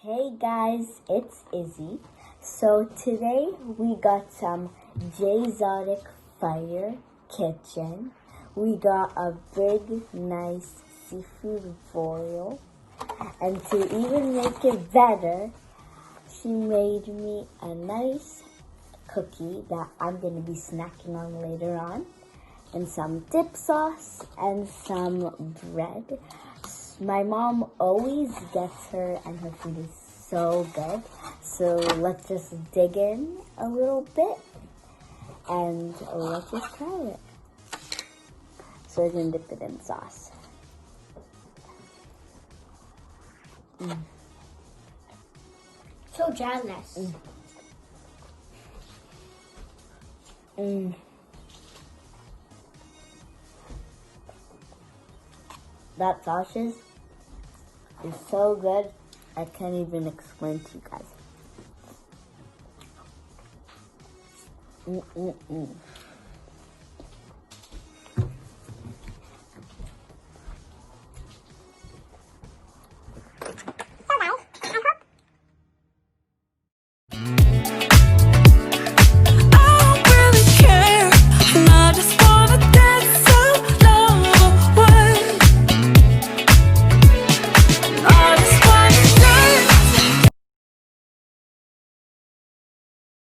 Hey guys, it's Izzy. So today we got some J-Zotic Fire Kitchen. We got a big, nice seafood boil. And to even make it better, she made me a nice cookie that I'm going to be snacking on later on. And some dip sauce and some bread. My mom always gets her, and her food is so good. So let's just dig in a little bit and let's just try it. So we're gonna dip it in sauce. So jealous. That sausage is so good, I can't even explain to you guys.